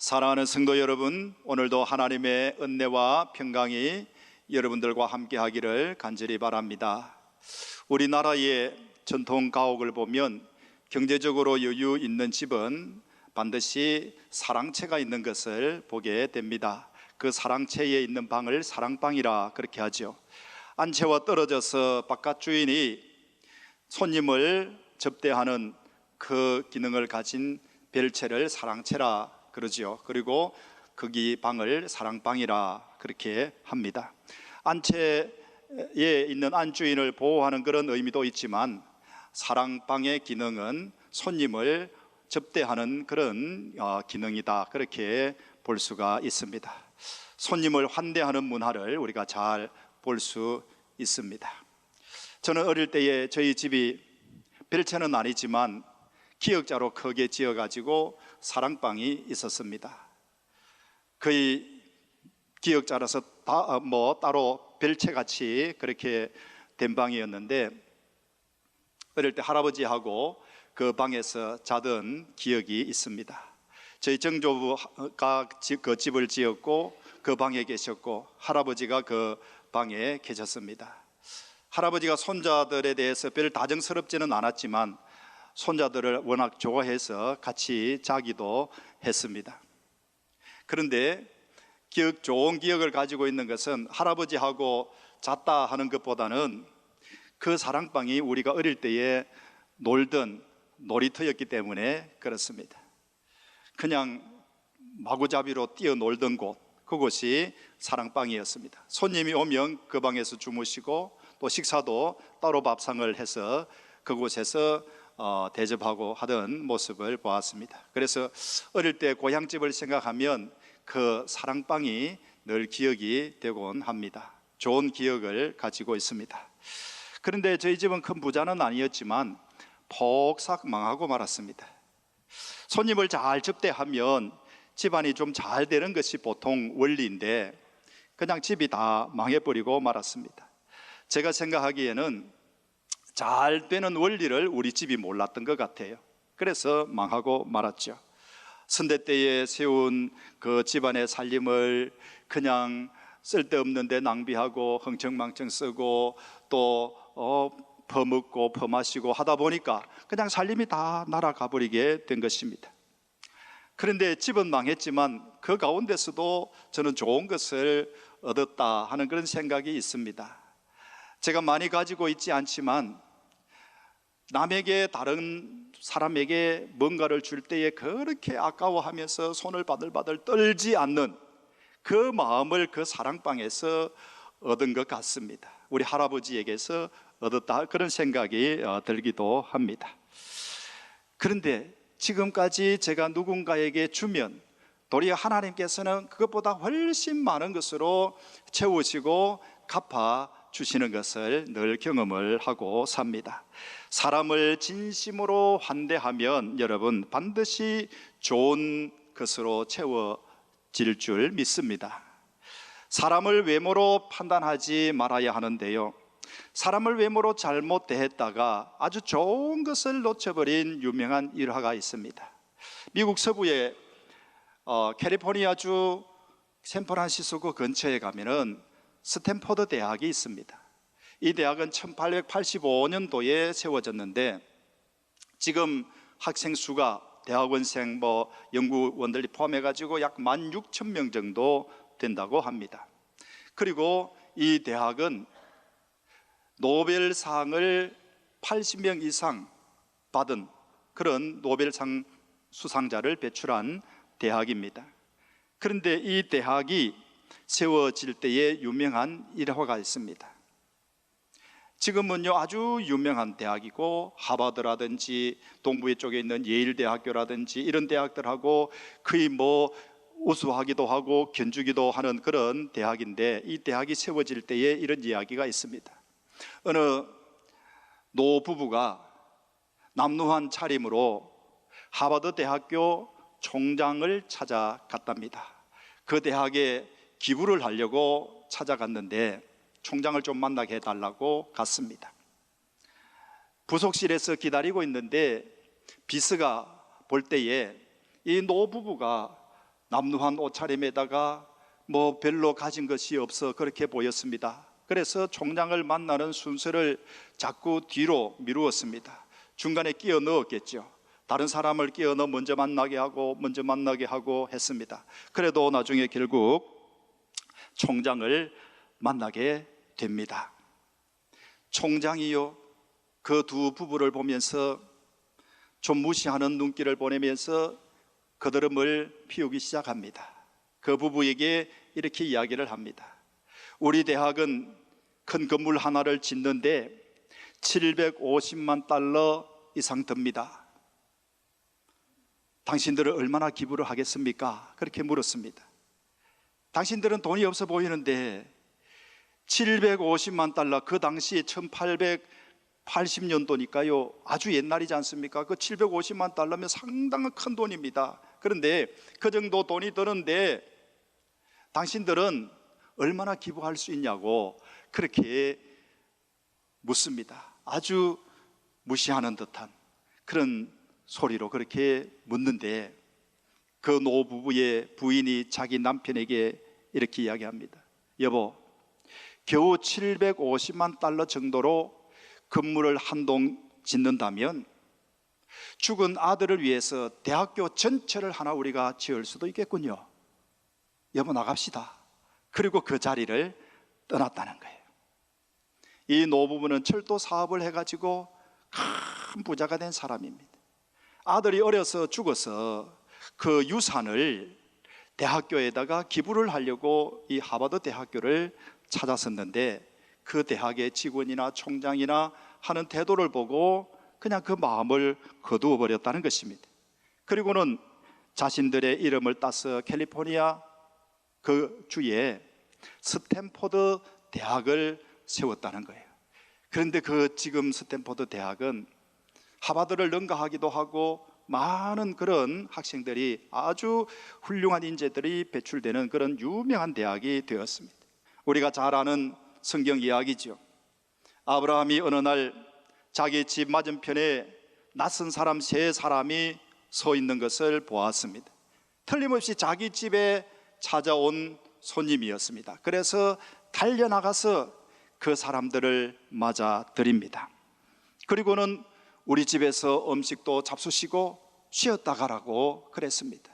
사랑하는 성도 여러분, 오늘도 하나님의 은혜와 평강이 여러분들과 함께 하기를 간절히 바랍니다. 우리나라의 전통 가옥을 보면 경제적으로 여유 있는 집은 반드시 사랑채가 있는 것을 보게 됩니다. 그 사랑채에 있는 방을 사랑방이라 그렇게 하죠. 안채와 떨어져서 바깥 주인이 손님을 접대하는 그 기능을 가진 별채를 사랑채라 그러지요. 그리고 거기 방을 사랑방이라 그렇게 합니다. 안채에 있는 안주인을 보호하는 그런 의미도 있지만 사랑방의 기능은 손님을 접대하는 그런 기능이다, 그렇게 볼 수가 있습니다. 손님을 환대하는 문화를 우리가 잘 볼 수 있습니다. 저는 어릴 때에 저희 집이 별채는 아니지만 기역자로 크게 지어가지고 사랑방이 있었습니다. 거의 기역자라서 따로 별채같이 그렇게 된 방이었는데, 어릴 때 할아버지하고 그 방에서 자던 기억이 있습니다. 저희 정조부가 그 집을 지었고 그 방에 계셨고 할아버지가 그 방에 계셨습니다. 할아버지가 손자들에 대해서 별 다정스럽지는 않았지만 손자들을 워낙 좋아해서 같이 자기도 했습니다. 그런데 좋은 기억을 가지고 있는 것은 할아버지하고 잤다 하는 것보다는 그 사랑방이 우리가 어릴 때에 놀던 놀이터였기 때문에 그렇습니다. 그냥 마구잡이로 뛰어놀던 곳, 그곳이 사랑방이었습니다. 손님이 오면 그 방에서 주무시고 또 식사도 따로 밥상을 해서 그곳에서 대접하고 하던 모습을 보았습니다. 그래서 어릴 때 고향집을 생각하면 그 사랑방이 늘 기억이 되곤 합니다. 좋은 기억을 가지고 있습니다. 그런데 저희 집은 큰 부자는 아니었지만 폭삭 망하고 말았습니다. 손님을 잘 접대하면 집안이 좀 잘 되는 것이 보통 원리인데 그냥 집이 다 망해버리고 말았습니다. 제가 생각하기에는 잘 되는 원리를 우리 집이 몰랐던 것 같아요. 그래서 망하고 말았죠. 선대 때에 세운 그 집안의 살림을 그냥 쓸데없는 데 낭비하고 흥청망청 쓰고 또 퍼먹고 퍼마시고 하다 보니까 그냥 살림이 다 날아가 버리게 된 것입니다. 그런데 집은 망했지만 그 가운데서도 저는 좋은 것을 얻었다 하는 그런 생각이 있습니다. 제가 많이 가지고 있지 않지만 남에게, 다른 사람에게 뭔가를 줄 때에 그렇게 아까워하면서 손을 바들바들 떨지 않는 그 마음을 그 사랑방에서 얻은 것 같습니다. 우리 할아버지에게서 얻었다, 그런 생각이 들기도 합니다. 그런데 지금까지 제가 누군가에게 주면 도리어 하나님께서는 그것보다 훨씬 많은 것으로 채우시고 갚아 주시는 것을 늘 경험을 하고 삽니다. 사람을 진심으로 환대하면 여러분 반드시 좋은 것으로 채워질 줄 믿습니다. 사람을 외모로 판단하지 말아야 하는데요, 사람을 외모로 잘못 대했다가 아주 좋은 것을 놓쳐버린 유명한 일화가 있습니다. 미국 서부의 캘리포니아주 샌프란시스코 근처에 가면은 스탠퍼드 대학이 있습니다. 이 대학은 1885년도에 세워졌는데 지금 학생 수가 대학원생 연구원들이 포함해가지고 약 16,000명 정도 된다고 합니다. 그리고 이 대학은 노벨상을 80명 이상 받은 그런 노벨상 수상자를 배출한 대학입니다. 그런데 이 대학이 세워질 때에 유명한 일화가 있습니다. 지금은요 아주 유명한 대학이고 하버드라든지 동부 쪽에 있는 예일대학교라든지 이런 대학들하고 거의 우수하기도 하고 견주기도 하는 그런 대학인데, 이 대학이 세워질 때에 이런 이야기가 있습니다. 어느 노부부가 남루한 차림으로 하버드 대학교 총장을 찾아갔답니다. 그 대학에 기부를 하려고 찾아갔는데 총장을 좀 만나게 해달라고 갔습니다. 부속실에서 기다리고 있는데 비서가 볼 때에 이 노부부가 남루한 옷차림에다가 뭐 별로 가진 것이 없어 그렇게 보였습니다. 그래서 총장을 만나는 순서를 자꾸 뒤로 미루었습니다. 중간에 끼워 넣었겠죠. 다른 사람을 끼워 넣어 먼저 만나게 하고 했습니다. 그래도 나중에 결국 총장을 만나게 됩니다. 총장이요, 그 두 부부를 보면서 좀 무시하는 눈길을 보내면서 거드름을 피우기 시작합니다. 그 부부에게 이렇게 이야기를 합니다. 우리 대학은 큰 건물 하나를 짓는데 750만 달러 이상 듭니다. 당신들은 얼마나 기부를 하겠습니까? 그렇게 물었습니다. 당신들은 돈이 없어 보이는데 750만 달러, 그 당시 1880년도니까요 아주 옛날이지 않습니까? 그 750만 달러면 상당한 큰 돈입니다. 그런데 그 정도 돈이 드는데 당신들은 얼마나 기부할 수 있냐고 그렇게 묻습니다. 아주 무시하는 듯한 그런 소리로 그렇게 묻는데, 그 노부부의 부인이 자기 남편에게 이렇게 이야기합니다. 여보, 겨우 750만 달러 정도로 건물을 한 동 짓는다면 죽은 아들을 위해서 대학교 전체를 하나 우리가 지을 수도 있겠군요. 여보, 나갑시다. 그리고 그 자리를 떠났다는 거예요. 이 노부부는 철도 사업을 해가지고 큰 부자가 된 사람입니다. 아들이 어려서 죽어서 그 유산을 대학교에다가 기부를 하려고 이 하버드 대학교를 찾았었는데, 그 대학의 직원이나 총장이나 하는 태도를 보고 그냥 그 마음을 거두어 버렸다는 것입니다. 그리고는 자신들의 이름을 따서 캘리포니아 그 주에 스탠포드 대학을 세웠다는 거예요. 그런데 그 지금 스탠포드 대학은 하버드를 능가하기도 하고 많은 그런 학생들이, 아주 훌륭한 인재들이 배출되는 그런 유명한 대학이 되었습니다. 우리가 잘 아는 성경 이야기죠. 아브라함이 어느 날 자기 집 맞은편에 낯선 사람 세 사람이 서 있는 것을 보았습니다. 틀림없이 자기 집에 찾아온 손님이었습니다. 그래서 달려나가서 그 사람들을 맞아 드립니다. 그리고는 우리 집에서 음식도 잡수시고 쉬었다 가라고 그랬습니다.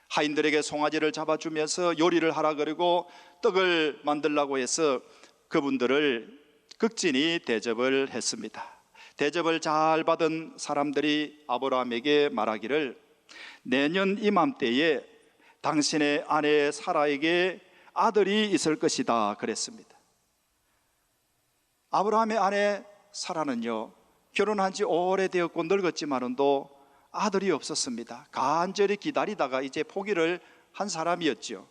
하인들에게 송아지를 잡아주면서 요리를 하라 그러고 떡을 만들라고 해서 그분들을 극진히 대접을 했습니다. 대접을 잘 받은 사람들이 아브라함에게 말하기를, 내년 이맘때에 당신의 아내 사라에게 아들이 있을 것이다 그랬습니다. 아브라함의 아내 사라는요, 결혼한 지 오래되었고 늙었지만도 아들이 없었습니다. 간절히 기다리다가 이제 포기를 한 사람이었죠.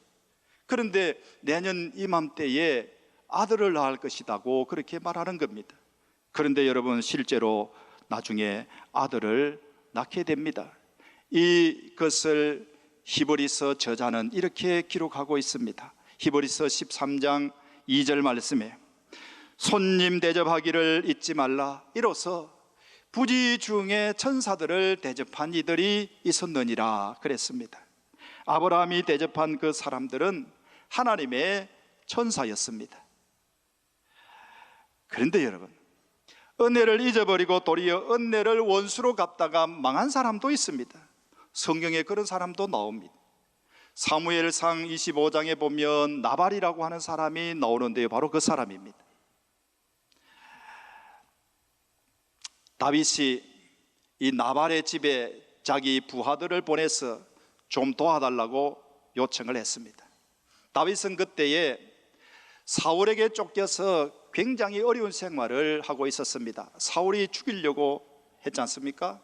그런데 내년 이맘때에 아들을 낳을 것이라고 그렇게 말하는 겁니다. 그런데 여러분, 실제로 나중에 아들을 낳게 됩니다. 이것을 히브리서 저자는 이렇게 기록하고 있습니다. 히브리서 13장 2절 말씀에 손님 대접하기를 잊지 말라. 이로써 부지 중에 천사들을 대접한 이들이 있었느니라 그랬습니다. 아브라함이 대접한 그 사람들은 하나님의 천사였습니다. 그런데 여러분, 은혜를 잊어버리고 도리어 은혜를 원수로 갚다가 망한 사람도 있습니다. 성경에 그런 사람도 나옵니다. 사무엘상 25장에 보면 나발이라고 하는 사람이 나오는데요, 바로 그 사람입니다. 다윗이 이 나발의 집에 자기 부하들을 보내서 좀 도와달라고 요청을 했습니다. 다윗은 그때에 사울에게 쫓겨서 굉장히 어려운 생활을 하고 있었습니다. 사울이 죽이려고 했지 않습니까?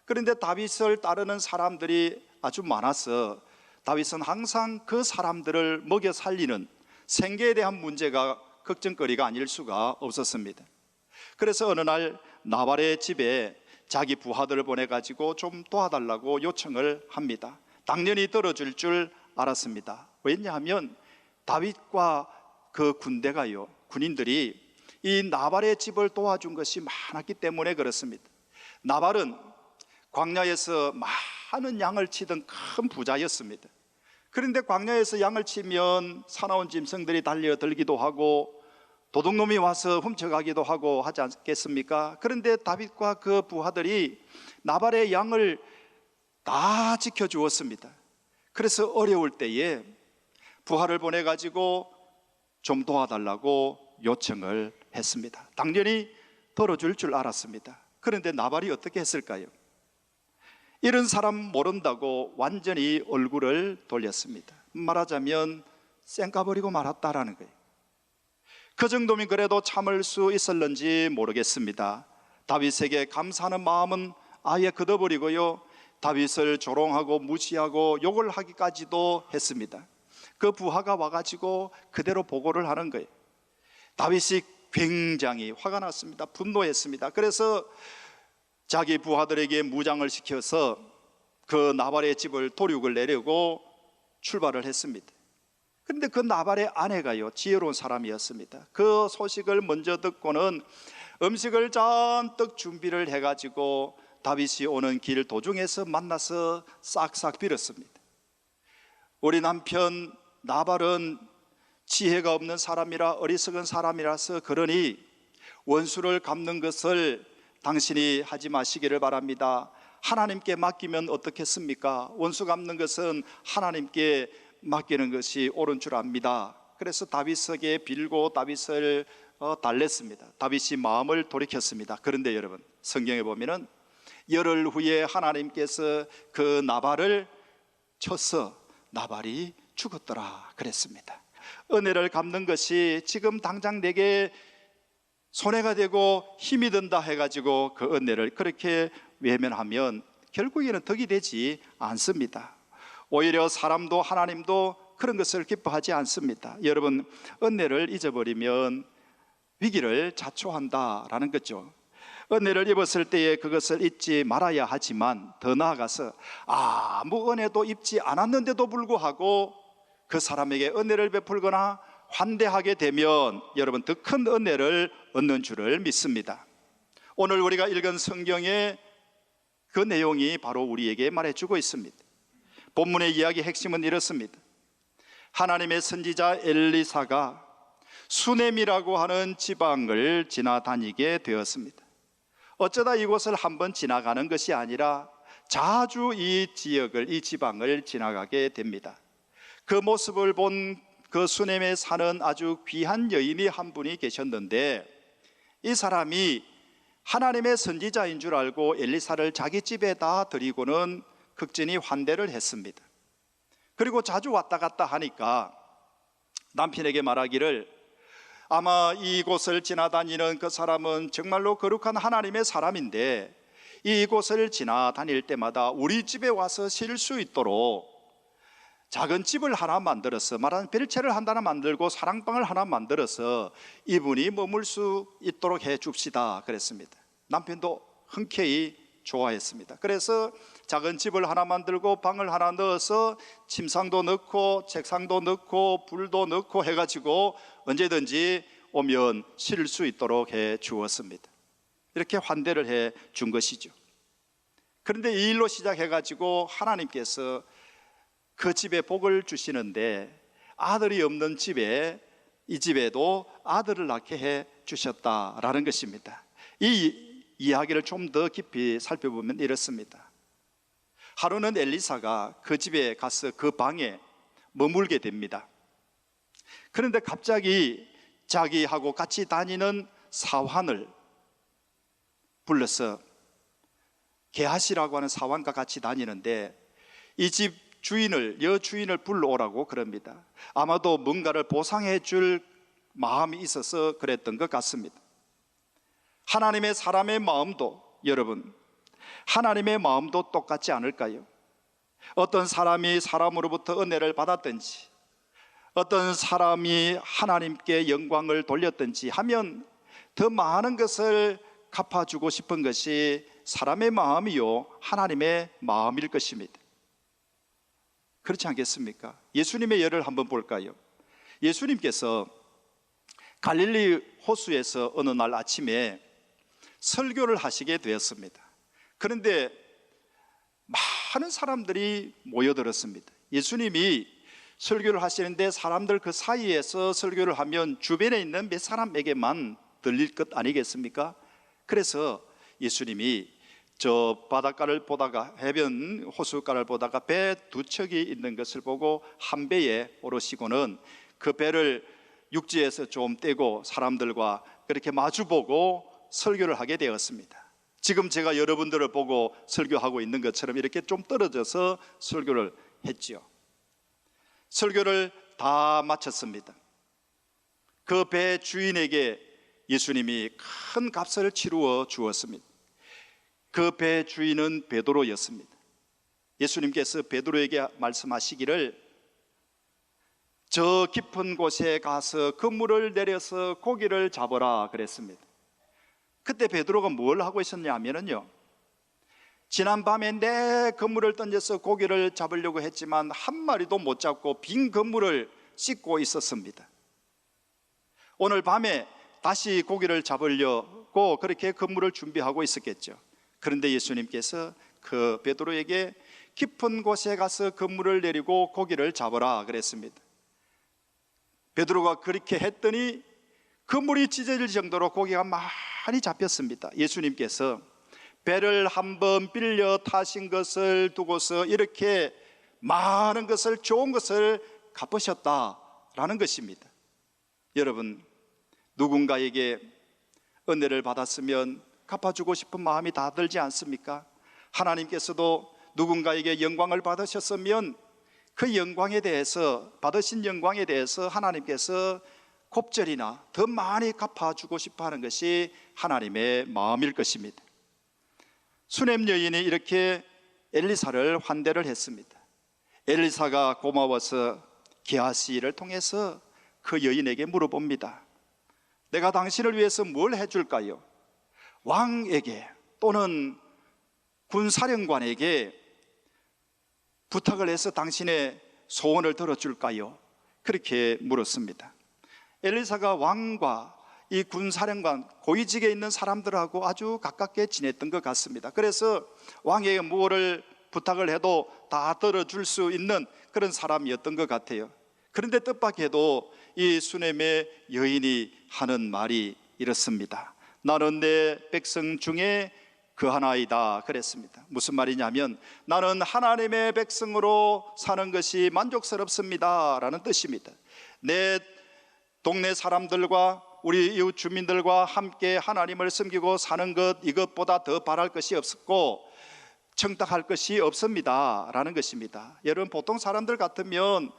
그런데 다윗을 따르는 사람들이 아주 많아서 다윗은 항상 그 사람들을 먹여 살리는 생계에 대한 문제가 걱정거리가 아닐 수가 없었습니다. 그래서 어느 날 나발의 집에 자기 부하들을 보내가지고 좀 도와달라고 요청을 합니다. 당연히 들어줄 줄 알았습니다. 왜냐하면 다윗과 그 군대가요, 군인들이 이 나발의 집을 도와준 것이 많았기 때문에 그렇습니다. 나발은 광야에서 많은 양을 치던 큰 부자였습니다. 그런데 광야에서 양을 치면 사나운 짐승들이 달려들기도 하고 도둑놈이 와서 훔쳐가기도 하고 하지 않겠습니까? 그런데 다윗과 그 부하들이 나발의 양을 다 지켜주었습니다. 그래서 어려울 때에 부하를 보내가지고 좀 도와달라고 요청을 했습니다. 당연히 들어줄 줄 알았습니다. 그런데 나발이 어떻게 했을까요? 이런 사람 모른다고 완전히 얼굴을 돌렸습니다. 말하자면 쌩까버리고 말았다라는 거예요. 그 정도면 그래도 참을 수 있었는지 모르겠습니다. 다윗에게 감사하는 마음은 아예 걷어버리고요, 다윗을 조롱하고 무시하고 욕을 하기까지도 했습니다. 그 부하가 와가지고 그대로 보고를 하는 거예요. 다윗이 굉장히 화가 났습니다. 분노했습니다. 그래서 자기 부하들에게 무장을 시켜서 그 나발의 집을 도륙을 내려고 출발을 했습니다. 그런데 그 나발의 아내가요, 지혜로운 사람이었습니다. 그 소식을 먼저 듣고는 음식을 잔뜩 준비를 해가지고 다윗이 오는 길 도중에서 만나서 싹싹 빌었습니다. 우리 남편 나발은 지혜가 없는 사람이라 어리석은 사람이라서 그러니 원수를 갚는 것을 당신이 하지 마시기를 바랍니다. 하나님께 맡기면 어떻겠습니까? 원수 갚는 것은 하나님께 맡기는 것이 옳은 줄 압니다. 그래서 다윗에게 빌고 다윗을 달랬습니다. 다윗이 마음을 돌이켰습니다. 그런데 여러분, 성경에 보면은 열흘 후에 하나님께서 그 나발을 쳐서 나발이 죽었더라 그랬습니다. 은혜를 갚는 것이 지금 당장 내게 손해가 되고 힘이 든다 해가지고 그 은혜를 그렇게 외면하면 결국에는 덕이 되지 않습니다. 오히려 사람도 하나님도 그런 것을 기뻐하지 않습니다. 여러분, 은혜를 잊어버리면 위기를 자초한다라는 거죠. 은혜를 입었을 때에 그것을 잊지 말아야 하지만 더 나아가서 아무 은혜도 입지 않았는데도 불구하고 그 사람에게 은혜를 베풀거나 환대하게 되면 여러분 더 큰 은혜를 얻는 줄을 믿습니다. 오늘 우리가 읽은 성경의 그 내용이 바로 우리에게 말해주고 있습니다. 본문의 이야기 핵심은 이렇습니다. 하나님의 선지자 엘리사가 수넴이라고 하는 지방을 지나다니게 되었습니다. 어쩌다 이곳을 한번 지나가는 것이 아니라 자주 이 지역을, 이 지방을 지나가게 됩니다. 그 모습을 본 그 수넴에 사는 아주 귀한 여인이 한 분이 계셨는데, 이 사람이 하나님의 선지자인 줄 알고 엘리사를 자기 집에다 드리고는 극진히 환대를 했습니다. 그리고 자주 왔다 갔다 하니까 남편에게 말하기를, 아마 이곳을 지나다니는 그 사람은 정말로 거룩한 하나님의 사람인데 이곳을 지나다닐 때마다 우리 집에 와서 쉴 수 있도록 작은 집을 하나 만들어서, 말하는 벨체를 하나 만들고 사랑방을 하나 만들어서 이분이 머물 수 있도록 해 줍시다 그랬습니다. 남편도 흔쾌히 좋아했습니다. 그래서 작은 집을 하나 만들고 방을 하나 넣어서 침상도 넣고 책상도 넣고 불도 넣고 해가지고 언제든지 오면 쉴 수 있도록 해 주었습니다. 이렇게 환대를 해 준 것이죠. 그런데 이 일로 시작해가지고 하나님께서 그 집에 복을 주시는데 아들이 없는 집에, 이 집에도 아들을 낳게 해 주셨다라는 것입니다. 이 이야기를 좀 더 깊이 살펴보면 이렇습니다. 하루는 엘리사가 그 집에 가서 그 방에 머물게 됩니다. 그런데 갑자기 자기하고 같이 다니는 사환을 불러서, 게하시라고 하는 사환과 같이 다니는데 이 집 여주인을 불러오라고 그럽니다. 아마도 뭔가를 보상해 줄 마음이 있어서 그랬던 것 같습니다. 하나님의 사람의 마음도, 여러분, 하나님의 마음도 똑같지 않을까요? 어떤 사람이 사람으로부터 은혜를 받았든지, 어떤 사람이 하나님께 영광을 돌렸든지 하면 더 많은 것을 갚아주고 싶은 것이 사람의 마음이요 하나님의 마음일 것입니다. 그렇지 않겠습니까? 예수님의 예를 한번 볼까요? 예수님께서 갈릴리 호수에서 어느 날 아침에 설교를 하시게 되었습니다. 그런데 많은 사람들이 모여들었습니다. 예수님이 설교를 하시는데 사람들 그 사이에서 설교를 하면 주변에 있는 몇 사람에게만 들릴 것 아니겠습니까? 그래서 예수님이 저 바닷가를 보다가, 해변 호숫가를 보다가 배 두 척이 있는 것을 보고 한 배에 오르시고는 그 배를 육지에서 좀 떼고 사람들과 그렇게 마주보고 설교를 하게 되었습니다. 지금 제가 여러분들을 보고 설교하고 있는 것처럼 이렇게 좀 떨어져서 설교를 했지요. 설교를 다 마쳤습니다. 그 배 주인에게 예수님이 큰 값을 치루어 주었습니다. 그 배 주인은 베드로였습니다. 예수님께서 베드로에게 말씀하시기를 저 깊은 곳에 가서 그물을 내려서 고기를 잡으라 그랬습니다. 그때 베드로가 뭘 하고 있었냐면요, 지난 밤에 내 그물을 던져서 고기를 잡으려고 했지만 한 마리도 못 잡고 빈 그물을 씻고 있었습니다. 오늘 밤에 다시 고기를 잡으려고 그렇게 그물을 준비하고 있었겠죠. 그런데 예수님께서 그 베드로에게 깊은 곳에 가서 그물을 내리고 고기를 잡으라 그랬습니다. 베드로가 그렇게 했더니 그물이 찢어질 정도로 고기가 많이 잡혔습니다. 예수님께서 배를 한번 빌려 타신 것을 두고서 이렇게 많은 것을, 좋은 것을 갚으셨다라는 것입니다. 여러분, 누군가에게 은혜를 받았으면 갚아주고 싶은 마음이 다 들지 않습니까? 하나님께서도 누군가에게 영광을 받으셨으면 그 영광에 대해서, 받으신 영광에 대해서 하나님께서 곱절이나 더 많이 갚아주고 싶어 하는 것이 하나님의 마음일 것입니다. 수넴 여인이 이렇게 엘리사를 환대를 했습니다. 엘리사가 고마워서 게하시를 통해서 그 여인에게 물어봅니다. 내가 당신을 위해서 뭘 해줄까요? 왕에게 또는 군사령관에게 부탁을 해서 당신의 소원을 들어줄까요? 그렇게 물었습니다. 엘리사가 왕과 이 군사령관, 고위직에 있는 사람들하고 아주 가깝게 지냈던 것 같습니다. 그래서 왕에게 무엇을 부탁을 해도 다 들어줄 수 있는 그런 사람이었던 것 같아요. 그런데 뜻밖에도 이 수넴의 여인이 하는 말이 이렇습니다. 나는 내 백성 중에 그 하나이다 그랬습니다. 무슨 말이냐면 나는 하나님의 백성으로 사는 것이 만족스럽습니다 라는 뜻입니다. 내 동네 사람들과 우리 이웃 주민들과 함께 하나님을 섬기고 사는 것, 이것보다 더 바랄 것이 없었고 청탁할 것이 없습니다 라는 것입니다. 여러분, 보통 사람들 같으면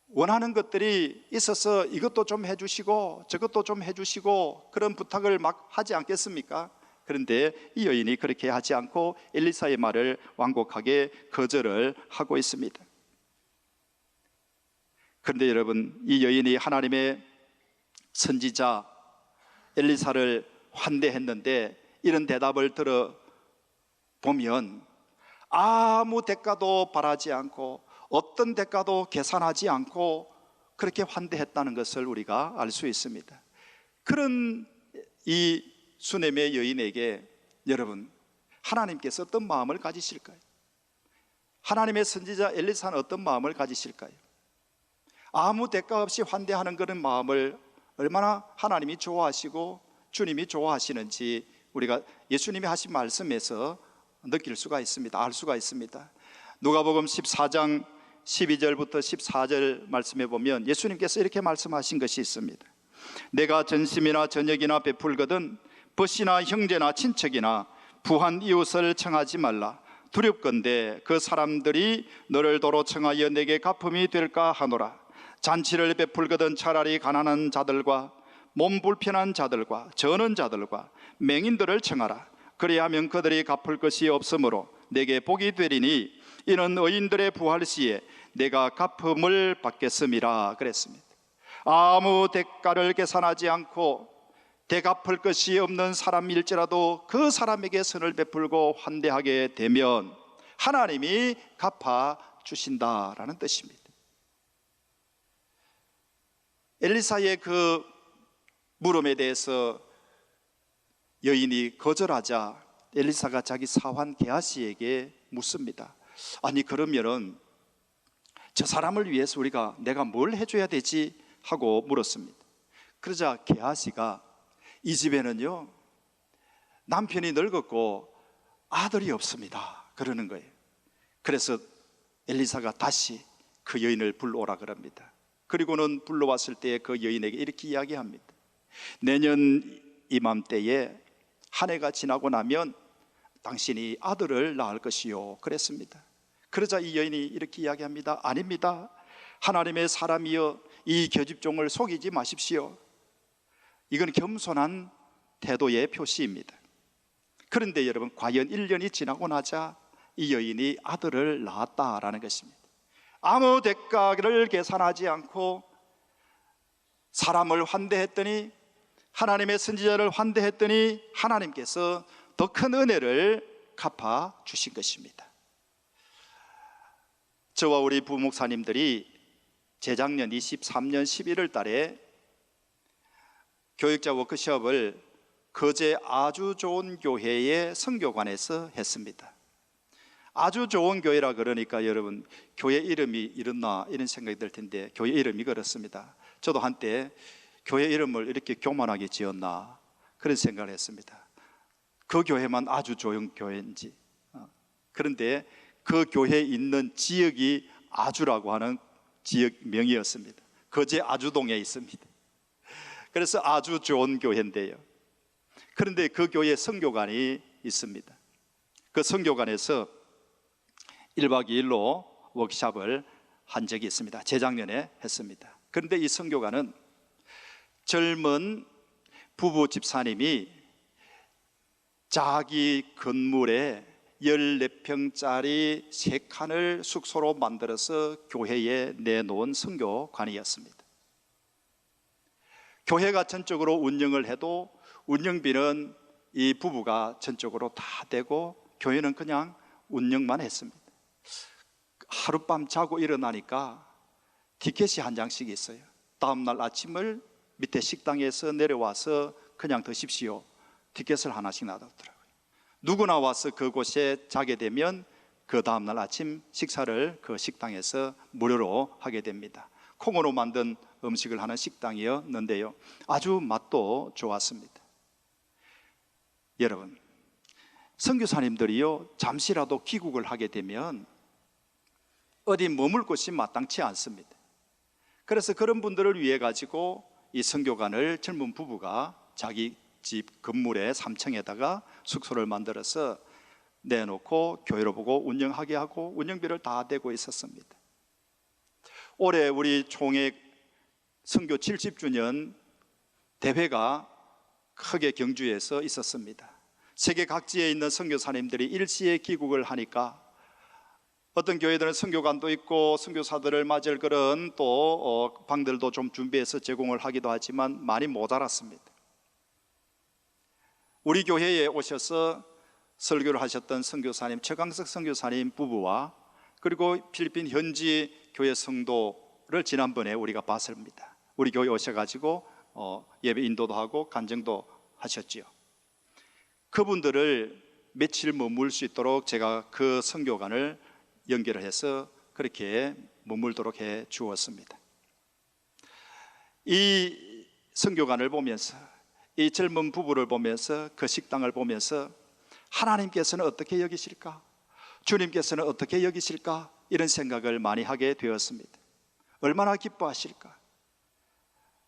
원하는 것들이 있어서 이것도 좀 해주시고 저것도 좀 해주시고 그런 부탁을 막 하지 않겠습니까? 그런데 이 여인이 그렇게 하지 않고 엘리사의 말을 완곡하게 거절을 하고 있습니다. 그런데 여러분, 이 여인이 하나님의 선지자 엘리사를 환대했는데 이런 대답을 들어보면 아무 대가도 바라지 않고 어떤 대가도 계산하지 않고 그렇게 환대했다는 것을 우리가 알 수 있습니다. 그런 이 수넴의 여인에게 여러분, 하나님께서 어떤 마음을 가지실까요? 하나님의 선지자 엘리사는 어떤 마음을 가지실까요? 아무 대가 없이 환대하는 그런 마음을 얼마나 하나님이 좋아하시고 주님이 좋아하시는지 우리가 예수님이 하신 말씀에서 느낄 수가 있습니다. 알 수가 있습니다. 누가복음 14장 12절부터 14절 말씀해 보면 예수님께서 이렇게 말씀하신 것이 있습니다. 내가 전심이나 저녁이나 베풀거든 벗이나 형제나 친척이나 부한 이웃을 청하지 말라. 두렵건대 그 사람들이 너를 도로 청하여 내게 갚음이 될까 하노라. 잔치를 베풀거든 차라리 가난한 자들과 몸 불편한 자들과 저는 자들과 맹인들을 청하라. 그리하면 그들이 갚을 것이 없으므로 내게 복이 되리니 이는 의인들의 부활 시에 내가 갚음을 받겠음이라 그랬습니다. 아무 대가를 계산하지 않고 대갚을 것이 없는 사람일지라도 그 사람에게 선을 베풀고 환대하게 되면 하나님이 갚아주신다라는 뜻입니다. 엘리사의 그 물음에 대해서 여인이 거절하자 엘리사가 자기 사환 게하시에게 묻습니다. 아니, 그러면은 저 사람을 위해서 내가 뭘 해줘야 되지 하고 물었습니다. 그러자 게하시가 이 집에는요 남편이 늙었고 아들이 없습니다 그러는 거예요. 그래서 엘리사가 다시 그 여인을 불러오라 그럽니다. 그리고는 불러왔을 때 그 여인에게 이렇게 이야기합니다. 내년 이맘때에 한 해가 지나고 나면 당신이 아들을 낳을 것이요 그랬습니다. 그러자 이 여인이 이렇게 이야기합니다. 아닙니다. 하나님의 사람이여 이 계집종을 속이지 마십시오. 이건 겸손한 태도의 표시입니다. 그런데 여러분, 과연 1년이 지나고 나자 이 여인이 아들을 낳았다라는 것입니다. 아무 대가를 계산하지 않고 사람을 환대했더니, 하나님의 선지자를 환대했더니 하나님께서 더 큰 은혜를 갚아 주신 것입니다. 저와 우리 부목사님들이 재작년 23년 11월 달에 교육자 워크숍을 거제 아주 좋은 교회의 선교관에서 했습니다. 아주 좋은 교회라 그러니까 여러분, 교회 이름이 이렇나 이런 생각이 들 텐데 교회 이름이 그렇습니다. 저도 한때 교회 이름을 이렇게 교만하게 지었나 그런 생각을 했습니다. 그 교회만 아주 좋은 교회인지. 그런데 그 교회에 있는 지역이 아주라고 하는 지역명이었습니다. 거제 아주동에 있습니다. 그래서 아주 좋은 교회인데요, 그런데 그 교회에 선교관이 있습니다. 그 선교관에서 1박 2일로 워크숍을 한 적이 있습니다. 재작년에 했습니다. 그런데 이 선교관은 젊은 부부 집사님이 자기 건물에 14평짜리 3칸을 숙소로 만들어서 교회에 내놓은 선교관이었습니다. 교회가 전적으로 운영을 해도 운영비는 이 부부가 전적으로 다 되고 교회는 그냥 운영만 했습니다. 하룻밤 자고 일어나니까 티켓이 한 장씩 있어요. 다음날 아침을 밑에 식당에서 내려와서 그냥 드십시오, 티켓을 하나씩 놔뒀더라고요. 누구나 와서 그곳에 자게 되면 그 다음날 아침 식사를 그 식당에서 무료로 하게 됩니다. 콩으로 만든 음식을 하는 식당이었는데요, 아주 맛도 좋았습니다. 여러분, 선교사님들이요 잠시라도 귀국을 하게 되면 어디 머물 곳이 마땅치 않습니다. 그래서 그런 분들을 위해 가지고 이 선교관을 젊은 부부가 자기 집 건물의 3층에다가 숙소를 만들어서 내놓고 교회로 보고 운영하게 하고 운영비를 다 대고 있었습니다. 올해 우리 총회 선교 70주년 대회가 크게 경주에서 있었습니다. 세계 각지에 있는 선교사님들이 일시에 귀국을 하니까 어떤 교회들은 선교관도 있고 선교사들을 맞을 그런 또 방들도 좀 준비해서 제공을 하기도 하지만 많이 모자랐습니다. 우리 교회에 오셔서 설교를 하셨던 선교사님 최강석 선교사님 부부와 그리고 필리핀 현지 교회 성도를 지난번에 우리가 봤습니다. 우리 교회 오셔가지고 예배 인도도 하고 간증도 하셨지요. 그분들을 며칠 머물 수 있도록 제가 그 선교관을 연결을 해서 그렇게 머물도록 해 주었습니다. 이 선교관을 보면서, 이 젊은 부부를 보면서, 그 식당을 보면서 하나님께서는 어떻게 여기실까? 주님께서는 어떻게 여기실까? 이런 생각을 많이 하게 되었습니다. 얼마나 기뻐하실까?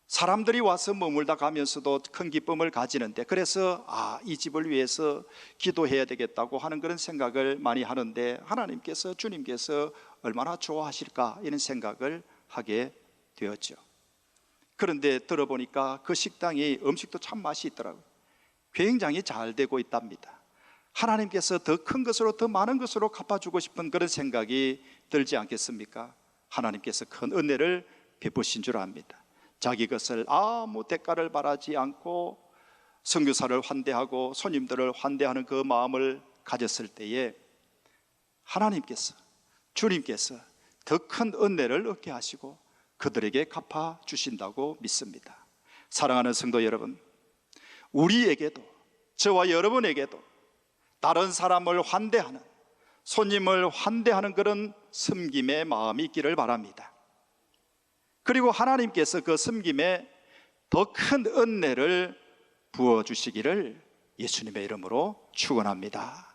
사람들이 와서 머물다 가면서도 큰 기쁨을 가지는데, 그래서 이 집을 위해서 기도해야 되겠다고 하는 그런 생각을 많이 하는데, 하나님께서, 주님께서 얼마나 좋아하실까? 이런 생각을 하게 되었죠. 그런데 들어보니까 그 식당이 음식도 참 맛이 있더라고요. 굉장히 잘 되고 있답니다. 하나님께서 더 큰 것으로, 더 많은 것으로 갚아주고 싶은 그런 생각이 들지 않겠습니까? 하나님께서 큰 은혜를 베푸신 줄 압니다. 자기 것을 아무 대가를 바라지 않고 선교사를 환대하고 손님들을 환대하는 그 마음을 가졌을 때에 하나님께서, 주님께서 더 큰 은혜를 얻게 하시고 그들에게 갚아 주신다고 믿습니다. 사랑하는 성도 여러분, 우리에게도, 저와 여러분에게도 다른 사람을 환대하는, 손님을 환대하는 그런 섬김의 마음이 있기를 바랍니다. 그리고 하나님께서 그 섬김에 더 큰 은혜를 부어주시기를 예수님의 이름으로 축원합니다.